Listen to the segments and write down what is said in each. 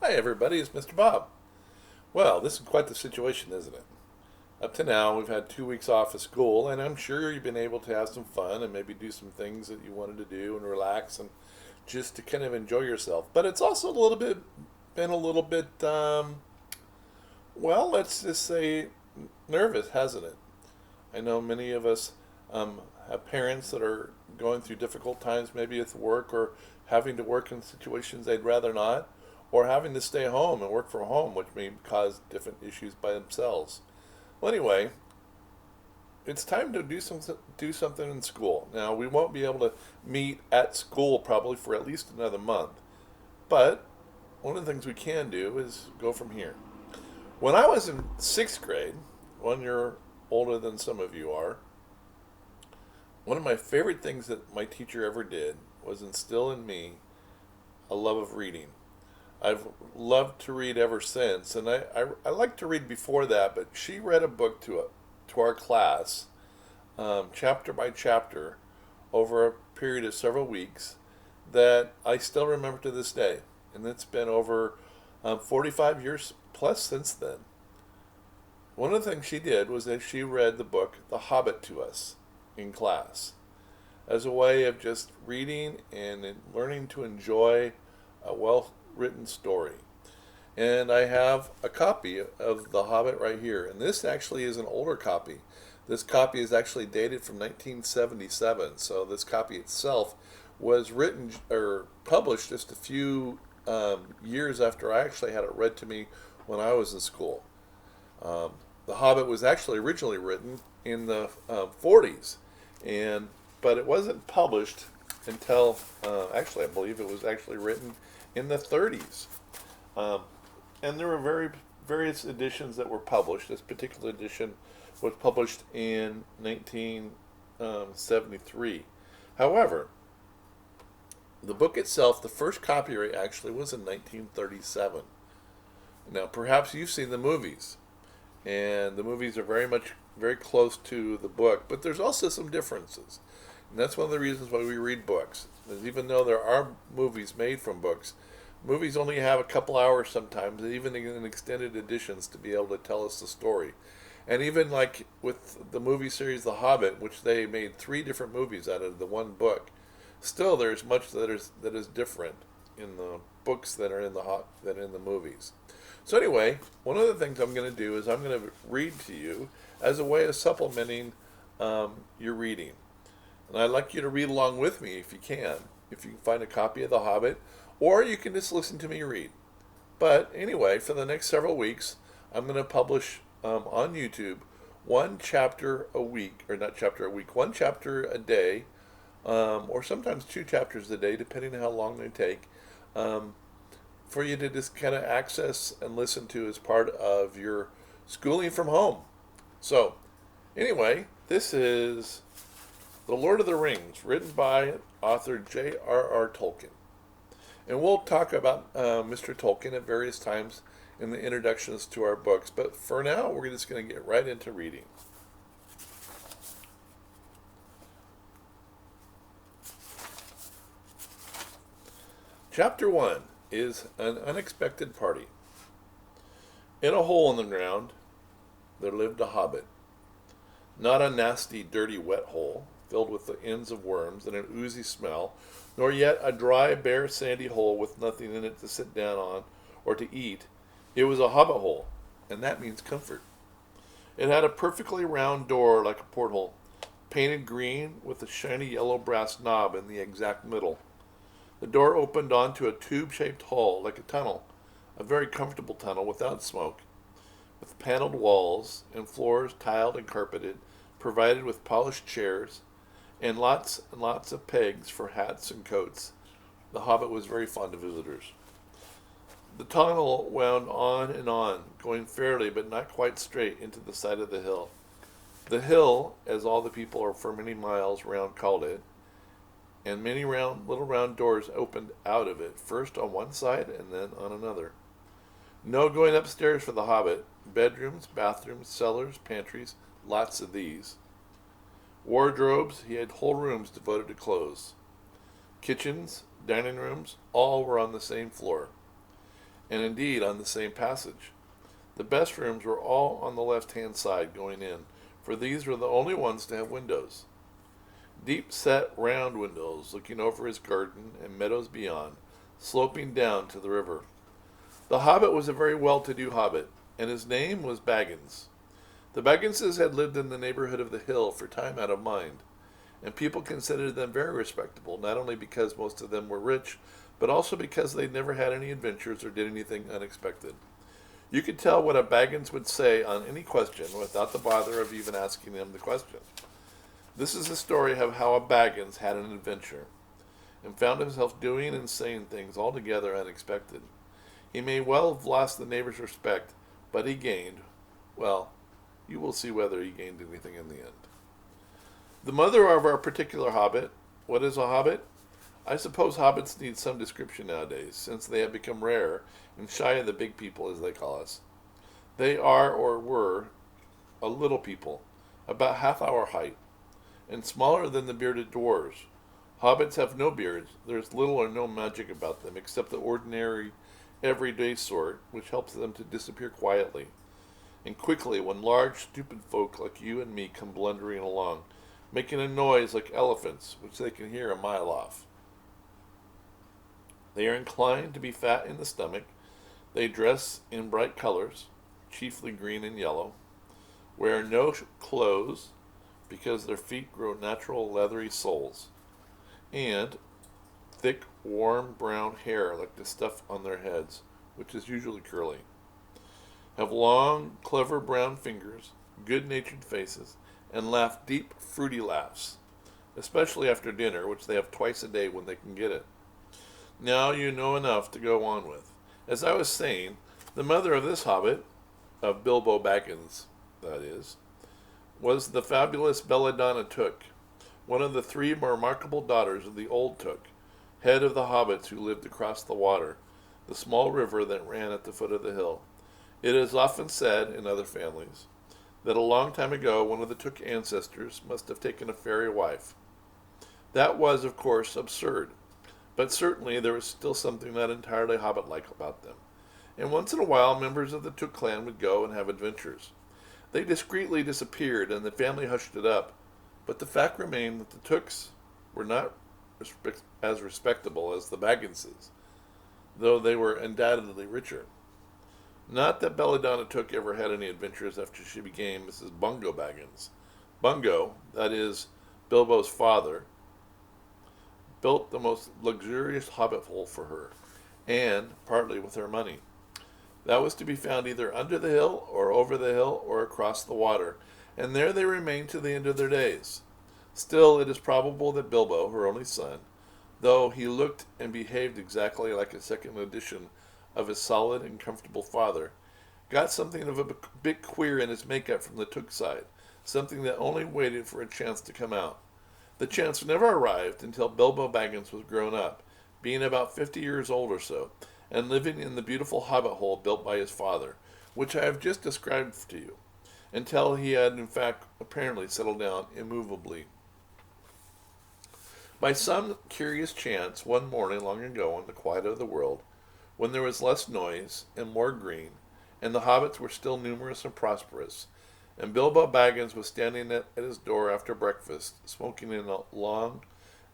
Hi, everybody, it's Mr. Bob. Well, this is quite the situation, isn't it? Up to now, we've had 2 weeks off of school, and I'm sure you've been able to have some fun and maybe do some things that you wanted to do and relax and just to kind of enjoy yourself. But it's also been a little bit, well, let's just say nervous, hasn't it? I know many of us have parents that are going through difficult times, maybe with work or having to work in situations they'd rather not, or having to stay home and work from home, which may cause different issues by themselves. Well, anyway, it's time to do something in school. Now, we won't be able to meet at school probably for at least another month, but one of the things we can do is go from here. When I was in sixth grade, 1 year older than some of you are, one of my favorite things that my teacher ever did was instill in me a love of reading. I've loved to read ever since, and I liked to read before that, but she read a book to our class, chapter by chapter, over a period of several weeks that I still remember to this day. And it's been over 45 years plus since then. One of the things she did was that she read the book The Hobbit to us in class as a way of just reading and learning to enjoy a well written story. And I have a copy of The Hobbit right here. And this actually is an older copy. This copy is actually dated from 1977. So this copy itself was written or published just a few years after I actually had it read to me when I was in school. The Hobbit was actually originally written in the 40s, but it wasn't published until actually I believe it was actually written in the 30s. Um, and there were various editions that were published. This particular edition was published in 1973. However, the book itself, the first copyright actually was in 1937. Now, perhaps you've seen the movies, and the movies are very close to the book, but there's also some differences. And that's one of the reasons why we read books. Is even though there are movies made from books, movies only have a couple hours sometimes, even in extended editions, to be able to tell us the story. And even like with the movie series The Hobbit, which they made 3 different movies out of the one book, still there's much that is different in the books that are in the movies. So anyway, one of the things I'm going to do is I'm going to read to you as a way of supplementing your reading. And I'd like you to read along with me if you can. If you can find a copy of The Hobbit, or you can just listen to me read. But anyway, for the next several weeks, I'm going to publish on YouTube one chapter a week, or not chapter a week, one chapter a day, or sometimes 2 chapters a day, depending on how long they take, for you to just kind of access and listen to as part of your schooling from home. So, anyway, this is The Lord of the Rings, written by author J.R.R. Tolkien. And we'll talk about Mr. Tolkien at various times in the introductions to our books, but for now, we're just going to get right into reading. Chapter 1 is An Unexpected Party. In a hole in the ground, there lived a hobbit. Not a nasty, dirty, wet hole, filled with the ends of worms and an oozy smell, nor yet a dry, bare, sandy hole with nothing in it to sit down on or to eat. It was a hobbit hole, and that means comfort. It had a perfectly round door like a porthole, painted green with a shiny yellow brass knob in the exact middle. The door opened onto a tube-shaped hall like a tunnel, a very comfortable tunnel without smoke, with paneled walls and floors tiled and carpeted, provided with polished chairs, and lots of pegs for hats and coats. The hobbit was very fond of visitors. The tunnel wound on, going fairly but not quite straight into the side of the hill. The hill, as all the people for many miles round called it, and many little round doors opened out of it, first on one side and then on another. No going upstairs for the hobbit. Bedrooms, bathrooms, cellars, pantries, lots of these. Wardrobes, he had whole rooms devoted to clothes. Kitchens, dining rooms, all were on the same floor. and indeed on the same passage. The best rooms were all on the left-hand side going in, for these were the only ones to have windows. Deep-set round windows looking over his garden and meadows beyond, sloping down to the river. The Hobbit was a very well-to-do Hobbit, and his name was Baggins. The Bagginses had lived in the neighborhood of the hill for time out of mind, and people considered them very respectable, not only because most of them were rich, but also because they never had any adventures or did anything unexpected. You could tell what a Baggins would say on any question without the bother of even asking him the question. This is the story of how a Baggins had an adventure, and found himself doing and saying things altogether unexpected. He may well have lost the neighbor's respect, but he gained, well, you will see whether he gained anything in the end. The mother of our particular Hobbit. What is a Hobbit? I suppose hobbits need some description nowadays, since they have become rare and shy of the big people, as they call us. They are, or were, a little people, about half our height, and smaller than the bearded dwarves. Hobbits have no beards. There is little or no magic about them, except the ordinary, everyday sort, which helps them to disappear quietly and quickly when large, stupid folk like you and me come blundering along, making a noise like elephants, which they can hear a mile off. They are inclined to be fat in the stomach. They dress in bright colors, chiefly green and yellow, wear no clothes because their feet grow natural leathery soles, and thick, warm brown hair like the stuff on their heads, which is usually curly. Have long, clever brown fingers, good-natured faces, and laugh deep, fruity laughs, especially after dinner, which they have twice a day when they can get it. Now you know enough to go on with. As I was saying, the mother of this Hobbit, of Bilbo Baggins, that is, was the fabulous Belladonna Took, one of the three remarkable daughters of the old Took, head of the hobbits who lived across the water, the small river that ran at the foot of the hill. It is often said, in other families, that a long time ago one of the Took ancestors must have taken a fairy wife. That was, of course, absurd, but certainly there was still something not entirely Hobbit-like about them, and once in a while members of the Took clan would go and have adventures. They discreetly disappeared, and the family hushed it up, but the fact remained that the Tooks were not as respectable as the Bagginses, though they were undoubtedly richer. Not that Belladonna Took ever had any adventures after she became Mrs. Bungo Baggins. Bungo, that is, Bilbo's father, built the most luxurious hobbit hole for her, and partly with her money. That was to be found either under the hill, or over the hill, or across the water, and there they remained to the end of their days. Still, it is probable that Bilbo, her only son, though he looked and behaved exactly like a second edition of his solid and comfortable father, got something of a bit queer in his makeup from the Took side, something that only waited for a chance to come out. The chance never arrived until Bilbo Baggins was grown up, being about 50 years old or so, and living in the beautiful hobbit hole built by his father, which I have just described to you, until he had in fact apparently settled down immovably. By some curious chance, one morning long ago in the quiet of the world, when there was less noise and more green, and the hobbits were still numerous and prosperous, and Bilbo Baggins was standing at his door after breakfast, smoking in a long,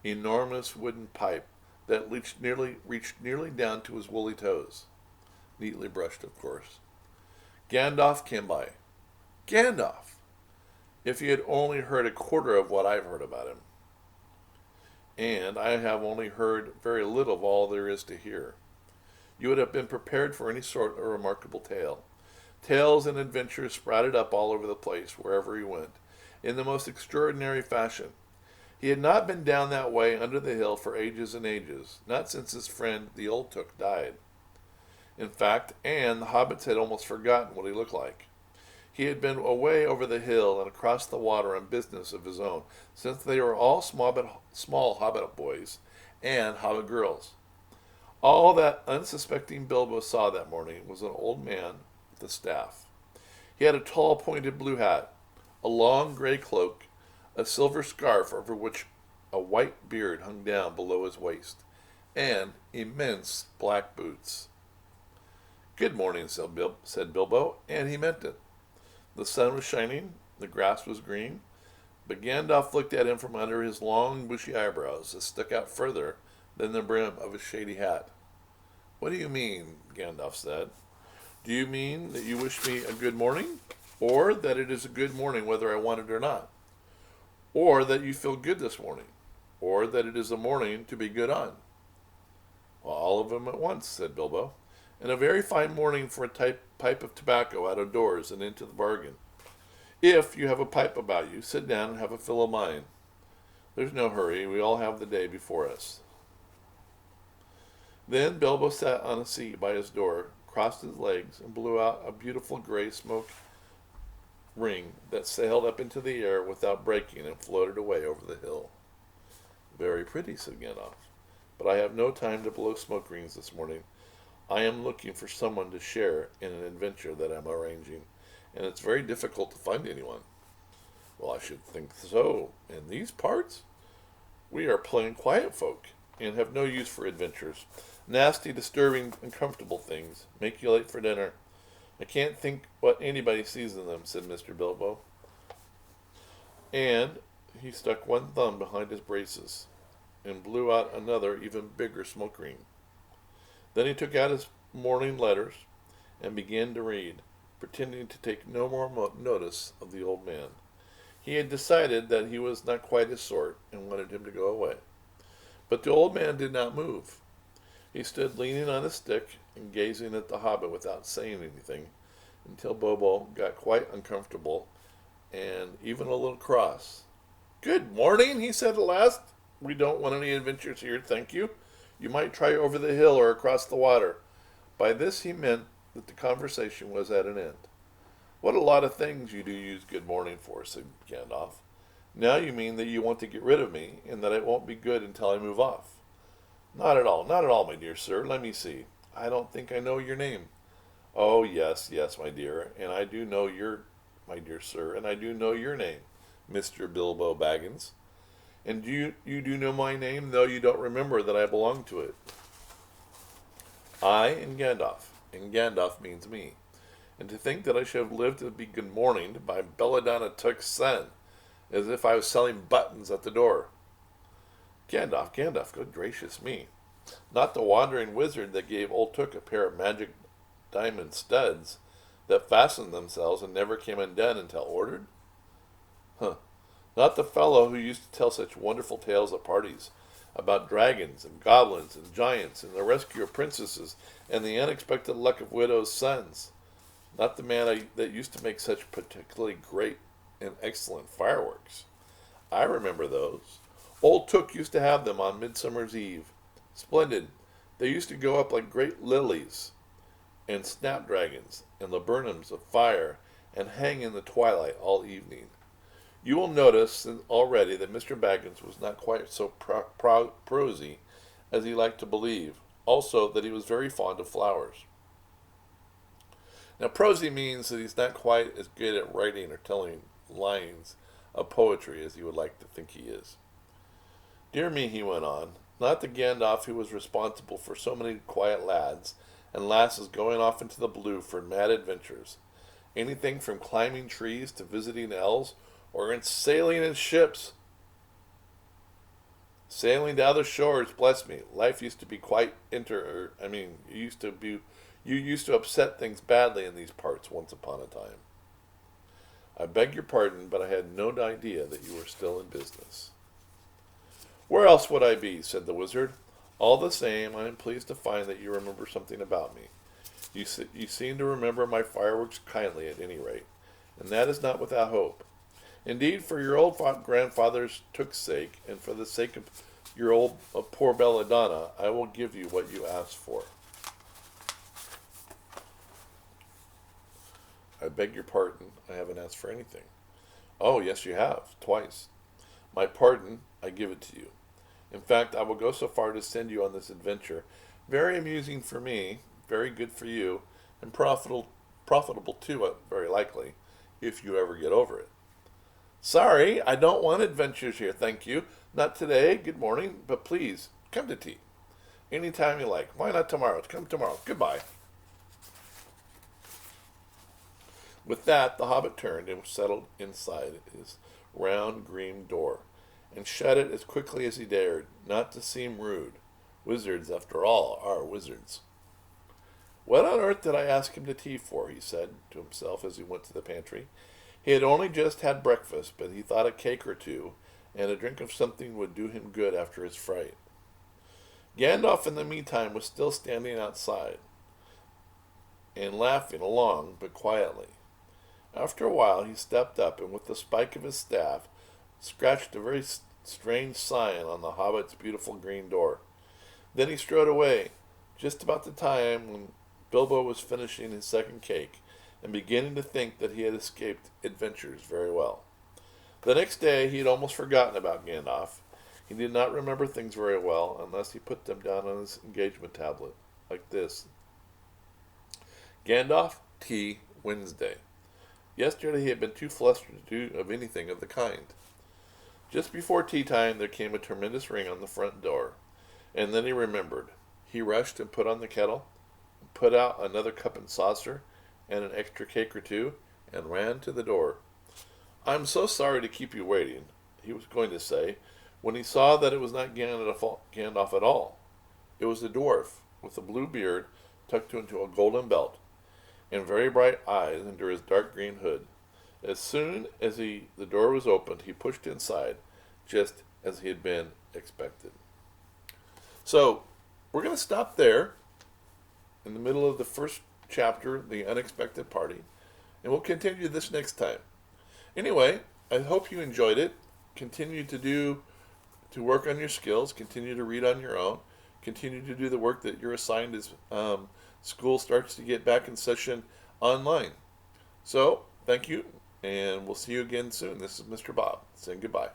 enormous wooden pipe that reached nearly down to his woolly toes, neatly brushed, of course. Gandalf came by. Gandalf! If he had only heard a quarter of what I've heard about him. And I have only heard very little of all there is to hear. You would have been prepared for any sort of remarkable tale. Tales and adventures sprouted up all over the place, wherever he went, in the most extraordinary fashion. He had not been down that way under the hill for ages and ages, not since his friend the old Took died. In fact, the hobbits had almost forgotten what he looked like. He had been away over the hill and across the water on business of his own, since they were all small hobbit boys and hobbit girls. All that unsuspecting Bilbo saw that morning was an old man with a staff. He had a tall, pointed blue hat, a long gray cloak, a silver scarf over which a white beard hung down below his waist, and immense black boots. "Good morning," said Bilbo, and he meant it. The sun was shining, the grass was green, but Gandalf looked at him from under his long, bushy eyebrows that stuck out further than the brim of his shady hat. "What do you mean?" Gandalf said. "Do you mean that you wish me a good morning? Or that it is a good morning whether I want it or not? Or that you feel good this morning? Or that it is a morning to be good on?" "Well, all of them at once," said Bilbo. "And a very fine morning for a pipe of tobacco out of doors and into the bargain. If you have a pipe about you, sit down and have a fill of mine. There's no hurry. We all have the day before us." Then Bilbo sat on a seat by his door, crossed his legs, and blew out a beautiful gray smoke ring that sailed up into the air without breaking and floated away over the hill. "Very pretty," said Gandalf, "but I have no time to blow smoke rings this morning. I am looking for someone to share in an adventure that I'm arranging, and it's very difficult to find anyone." "Well, I should think so. In these parts, we are plain quiet folk, and have no use for adventures. Nasty, disturbing, uncomfortable things. Make you late for dinner. I can't think what anybody sees in them," said Mr. Bilbo. And he stuck one thumb behind his braces and blew out another, even bigger smoke ring. Then he took out his morning letters and began to read, pretending to take no more notice of the old man. He had decided that he was not quite his sort and wanted him to go away. But the old man did not move. He stood leaning on his stick and gazing at the hobbit without saying anything, until Bilbo got quite uncomfortable and even a little cross. "Good morning," he said at last. "We don't want any adventures here, thank you. You might try over the hill or across the water." By this he meant that the conversation was at an end. "What a lot of things you do use good morning for," said Gandalf. "Now you mean that you want to get rid of me, and that it won't be good until I move off." Not at all, my dear sir. Let me see. I don't think I know your name." "Oh, yes, my dear, and I do know my dear sir, and I do know your name, Mr. Bilbo Baggins. And you do know my name, though you don't remember that I belong to it. I am Gandalf, and Gandalf means me. And to think that I should have lived to be good morning by Belladonna Took's son, as if I was selling buttons at the door. Gandalf, good gracious me. Not the wandering wizard that gave old Took a pair of magic diamond studs that fastened themselves and never came undone until ordered? Not the fellow who used to tell such wonderful tales at parties about dragons and goblins and giants and the rescue of princesses and the unexpected luck of widows' sons. Not the man that used to make such particularly great and excellent fireworks. I remember those. Old Took used to have them on Midsummer's Eve. Splendid. They used to go up like great lilies and snapdragons and laburnums of fire and hang in the twilight all evening. You will notice already that Mr. Baggins was not quite so prosy as he liked to believe. Also, that he was very fond of flowers. Now, prosy means that he's not quite as good at writing or telling lines of poetry as he would like to think he is. Dear me, he went on, not the Gandalf who was responsible for so many quiet lads and lasses going off into the blue for mad adventures. Anything from climbing trees to visiting elves or sailing in ships. Sailing to other shores, bless me. Life used to be quite you used to upset things badly in these parts once upon a time. I beg your pardon, but I had no idea that you were still in business. Where else would I be? Said the wizard. All the same, I am pleased to find that you remember something about me. You seem to remember my fireworks kindly at any rate, and that is not without hope. Indeed, for your old grandfather's Took's sake, and for the sake of your old poor Belladonna, I will give you what you asked for. I beg your pardon, I haven't asked for anything. Oh, yes, you have, twice. My pardon, I give it to you. In fact, I will go so far to send you on this adventure, very amusing for me, very good for you, and profitable too, very likely, if you ever get over it. Sorry, I don't want adventures here, thank you. Not today, good morning, but please, come to tea. Any time you like. Why not tomorrow? Come tomorrow. Goodbye. With that, the hobbit turned and settled inside his round green door, and shut it as quickly as he dared, not to seem rude. Wizards, after all, are wizards. What on earth did I ask him to tea for? He said to himself as he went to the pantry. He had only just had breakfast, but he thought a cake or two and a drink of something would do him good after his fright. Gandalf, in the meantime, was still standing outside and laughing along, but quietly. After a while, he stepped up and, with the spike of his staff, scratched a very strange sign on the hobbit's beautiful green door. Then he strode away, just about the time when Bilbo was finishing his second cake and beginning to think that he had escaped adventures very well. The next day he had almost forgotten about Gandalf. He did not remember things very well unless he put them down on his engagement tablet, like this. Gandalf, tea, Wednesday. Yesterday he had been too flustered to do of anything of the kind. Just before tea time there came a tremendous ring on the front door, and then he remembered. He rushed and put on the kettle, and put out another cup and saucer, and an extra cake or two, and ran to the door. "I'm so sorry to keep you waiting," he was going to say, when he saw that it was not Gandalf at all. It was the dwarf, with a blue beard tucked into a golden belt, and very bright eyes under his dark green hood. As soon as the door was opened, he pushed inside, just as he had been expected. So, we're going to stop there in the middle of the first chapter, The Unexpected Party, and we'll continue this next time. Anyway, I hope you enjoyed it. Continue to work on your skills. Continue to read on your own. Continue to do the work that you're assigned as school starts to get back in session online. So, thank you, and we'll see you again soon. This is Mr. Bob saying goodbye.